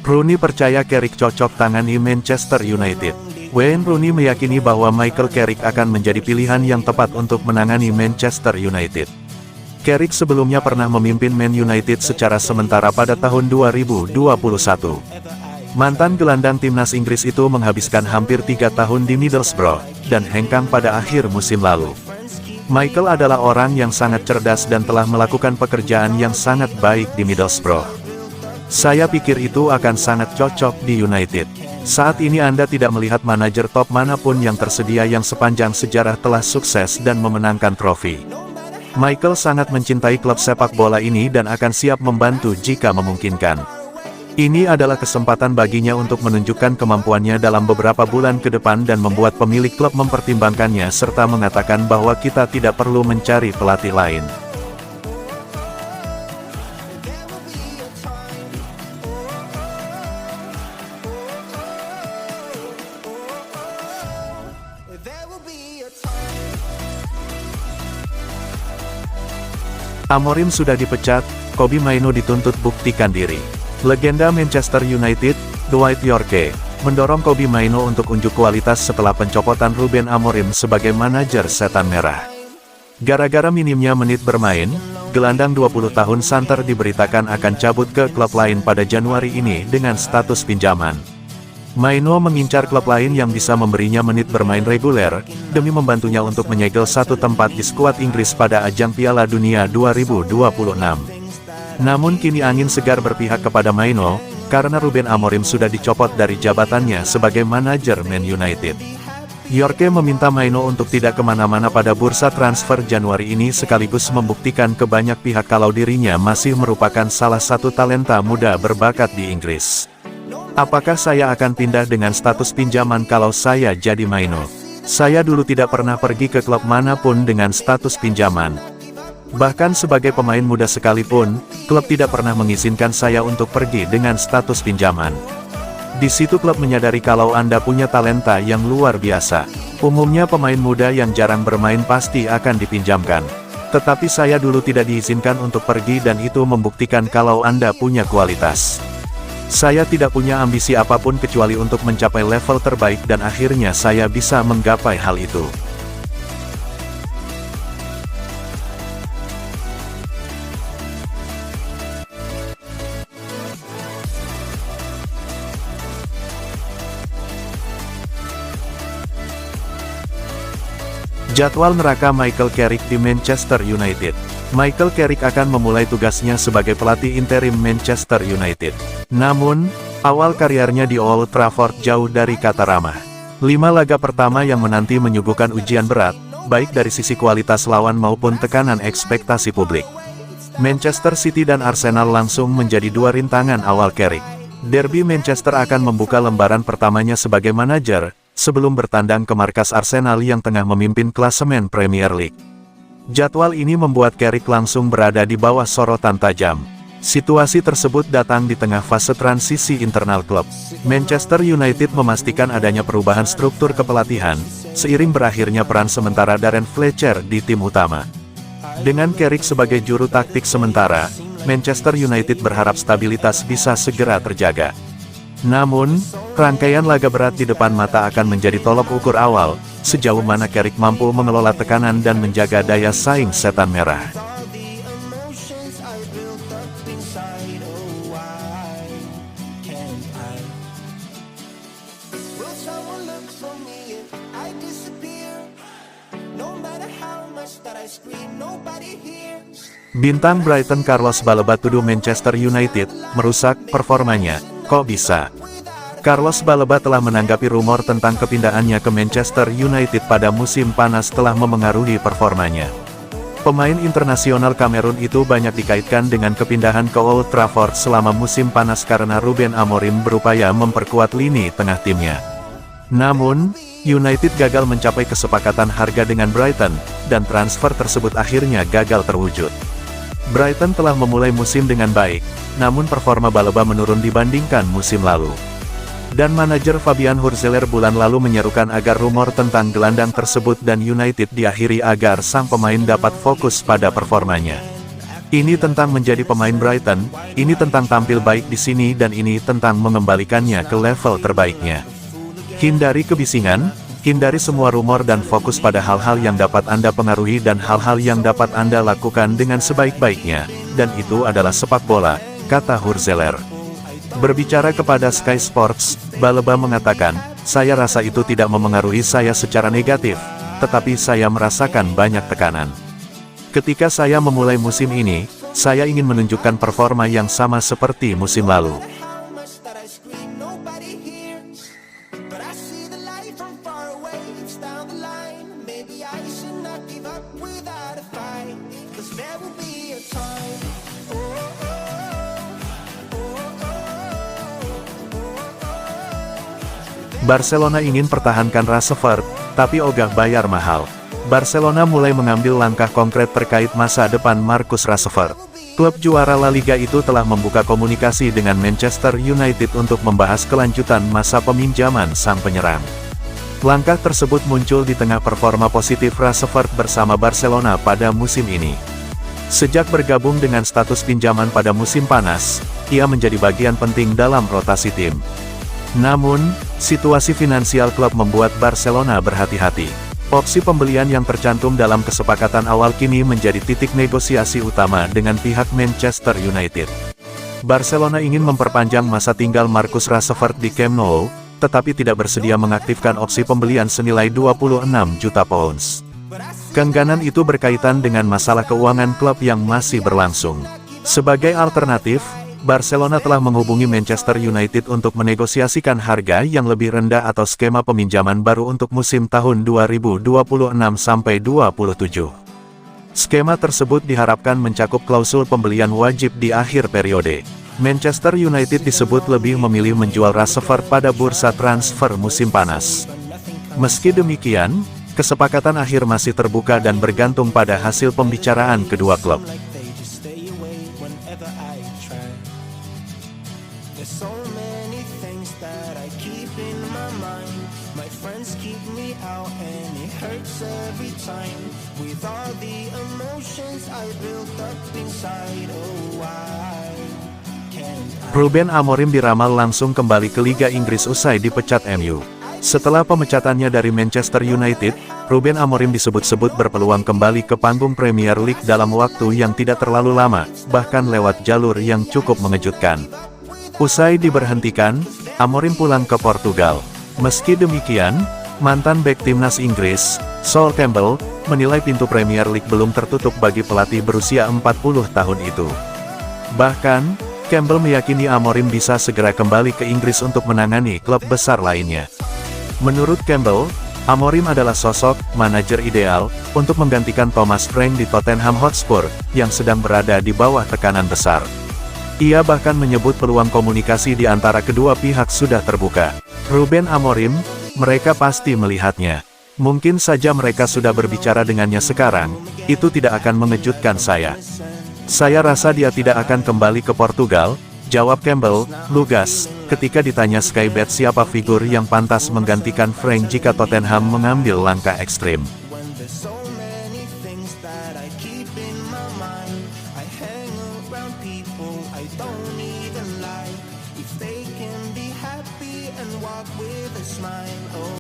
Rooney percaya Carrick cocok tangani Manchester United. Wayne Rooney meyakini bahwa Michael Carrick akan menjadi pilihan yang tepat untuk menangani Manchester United. Carrick sebelumnya pernah memimpin Man United secara sementara pada tahun 2021. Mantan gelandang timnas Inggris itu menghabiskan hampir 3 tahun di Middlesbrough, dan hengkang pada akhir musim lalu. Michael adalah orang yang sangat cerdas dan telah melakukan pekerjaan yang sangat baik di Middlesbrough. Saya pikir itu akan sangat cocok di United. Saat ini Anda tidak melihat manajer top manapun yang tersedia yang sepanjang sejarah telah sukses dan memenangkan trofi. Michael sangat mencintai klub sepak bola ini dan akan siap membantu jika memungkinkan. Ini adalah kesempatan baginya untuk menunjukkan kemampuannya dalam beberapa bulan ke depan dan membuat pemilik klub mempertimbangkannya serta mengatakan bahwa kita tidak perlu mencari pelatih lain. Amorim sudah dipecat, Kobbie Mainoo dituntut buktikan diri. Legenda Manchester United, Dwight Yorke, mendorong Kobbie Mainoo untuk unjuk kualitas setelah pencopotan Ruben Amorim sebagai manajer Setan Merah. Gara-gara minimnya menit bermain, gelandang 20 tahun santer diberitakan akan cabut ke klub lain pada Januari ini dengan status pinjaman. Mainoo mengincar klub lain yang bisa memberinya menit bermain reguler, demi membantunya untuk menyegel satu tempat di skuad Inggris pada ajang Piala Dunia 2026. Namun kini angin segar berpihak kepada Mainoo, karena Ruben Amorim sudah dicopot dari jabatannya sebagai manajer Man United. Yorke meminta Mainoo untuk tidak kemana-mana pada bursa transfer Januari ini sekaligus membuktikan ke banyak pihak kalau dirinya masih merupakan salah satu talenta muda berbakat di Inggris. Apakah saya akan pindah dengan status pinjaman kalau saya jadi Mainoo? Saya dulu tidak pernah pergi ke klub manapun dengan status pinjaman. Bahkan sebagai pemain muda sekalipun, klub tidak pernah mengizinkan saya untuk pergi dengan status pinjaman. Di situ klub menyadari kalau Anda punya talenta yang luar biasa. Umumnya pemain muda yang jarang bermain pasti akan dipinjamkan. Tetapi saya dulu tidak diizinkan untuk pergi dan itu membuktikan kalau Anda punya kualitas. Saya tidak punya ambisi apapun kecuali untuk mencapai level terbaik dan akhirnya saya bisa menggapai hal itu. Jadwal neraka Michael Carrick di Manchester United. Michael Carrick akan memulai tugasnya sebagai pelatih interim Manchester United. Namun, awal karirnya di Old Trafford jauh dari kata ramah. 5 laga pertama yang menanti menyuguhkan ujian berat, baik dari sisi kualitas lawan maupun tekanan ekspektasi publik. Manchester City dan Arsenal langsung menjadi 2 rintangan awal Carrick. Derby Manchester akan membuka lembaran pertamanya sebagai manajer, sebelum bertandang ke markas Arsenal yang tengah memimpin klasemen Premier League. Jadwal ini membuat Carrick langsung berada di bawah sorotan tajam. Situasi tersebut datang di tengah fase transisi internal klub. Manchester United memastikan adanya perubahan struktur kepelatihan, seiring berakhirnya peran sementara Darren Fletcher di tim utama. Dengan Carrick sebagai juru taktik sementara, Manchester United berharap stabilitas bisa segera terjaga. Namun, rangkaian laga berat di depan mata akan menjadi tolok ukur awal, sejauh mana Carrick mampu mengelola tekanan dan menjaga daya saing Setan Merah. Bintang Brighton Carlos Baleba tuduh Manchester United merusak performanya. Kok bisa? Carlos Baleba telah menanggapi rumor tentang kepindahannya ke Manchester United pada musim panas telah memengaruhi performanya. Pemain internasional Kamerun itu banyak dikaitkan dengan kepindahan ke Old Trafford selama musim panas karena Ruben Amorim berupaya memperkuat lini tengah timnya. Namun, United gagal mencapai kesepakatan harga dengan Brighton, dan transfer tersebut akhirnya gagal terwujud. Brighton telah memulai musim dengan baik, namun performa Baleba menurun dibandingkan musim lalu. Dan manajer Fabian Hurzeler bulan lalu menyerukan agar rumor tentang gelandang tersebut dan United diakhiri agar sang pemain dapat fokus pada performanya. Ini tentang menjadi pemain Brighton, ini tentang tampil baik di sini dan ini tentang mengembalikannya ke level terbaiknya. Hindari kebisingan, hindari semua rumor dan fokus pada hal-hal yang dapat Anda pengaruhi dan hal-hal yang dapat Anda lakukan dengan sebaik-baiknya, dan itu adalah sepak bola, kata Hurzeler. Berbicara kepada Sky Sports, Baleba mengatakan, saya rasa itu tidak memengaruhi saya secara negatif, tetapi saya merasakan banyak tekanan. Ketika saya memulai musim ini, saya ingin menunjukkan performa yang sama seperti musim lalu. Barcelona ingin pertahankan Rashford, tapi ogah bayar mahal. Barcelona mulai mengambil langkah konkret terkait masa depan Marcus Rashford. Klub juara La Liga itu telah membuka komunikasi dengan Manchester United untuk membahas kelanjutan masa peminjaman sang penyerang. Langkah tersebut muncul di tengah performa positif Rashford bersama Barcelona pada musim ini. Sejak bergabung dengan status pinjaman pada musim panas, ia menjadi bagian penting dalam rotasi tim. Namun, situasi finansial klub membuat Barcelona berhati-hati. Opsi pembelian yang tercantum dalam kesepakatan awal kini menjadi titik negosiasi utama dengan pihak Manchester United. Barcelona ingin memperpanjang masa tinggal Marcus Rashford di Camp Nou, tetapi tidak bersedia mengaktifkan opsi pembelian senilai 26 juta pounds. Keengganan itu berkaitan dengan masalah keuangan klub yang masih berlangsung. Sebagai alternatif, Barcelona telah menghubungi Manchester United untuk menegosiasikan harga yang lebih rendah atau skema peminjaman baru untuk musim tahun 2026-27. Skema tersebut diharapkan mencakup klausul pembelian wajib di akhir periode. Manchester United disebut lebih memilih menjual Rashford pada bursa transfer musim panas. Meski demikian, kesepakatan akhir masih terbuka dan bergantung pada hasil pembicaraan kedua klub. There's so many things that I keep in my mind. My friends keep me out and it hurts every time. With all the emotions I built up inside, oh why can't I? Ruben Amorim diramal langsung kembali ke Liga Inggris usai dipecat MU. Setelah pemecatannya dari Manchester United, Ruben Amorim disebut-sebut berpeluang kembali ke panggung Premier League dalam waktu yang tidak terlalu lama, bahkan lewat jalur yang cukup mengejutkan. Usai diberhentikan, Amorim pulang ke Portugal. Meski demikian, mantan bek timnas Inggris, Sol Campbell, menilai pintu Premier League belum tertutup bagi pelatih berusia 40 tahun itu. Bahkan, Campbell meyakini Amorim bisa segera kembali ke Inggris untuk menangani klub besar lainnya. Menurut Campbell, Amorim adalah sosok manajer ideal untuk menggantikan Thomas Frank di Tottenham Hotspur, yang sedang berada di bawah tekanan besar. Ia bahkan menyebut peluang komunikasi di antara kedua pihak sudah terbuka. Ruben Amorim, mereka pasti melihatnya. Mungkin saja mereka sudah berbicara dengannya sekarang, itu tidak akan mengejutkan saya. Saya rasa dia tidak akan kembali ke Portugal, jawab Campbell, lugas, ketika ditanya Sky Bet siapa figur yang pantas menggantikan Frank jika Tottenham mengambil langkah ekstrim. I don't even lie if they can be happy and walk with a smile. Oh.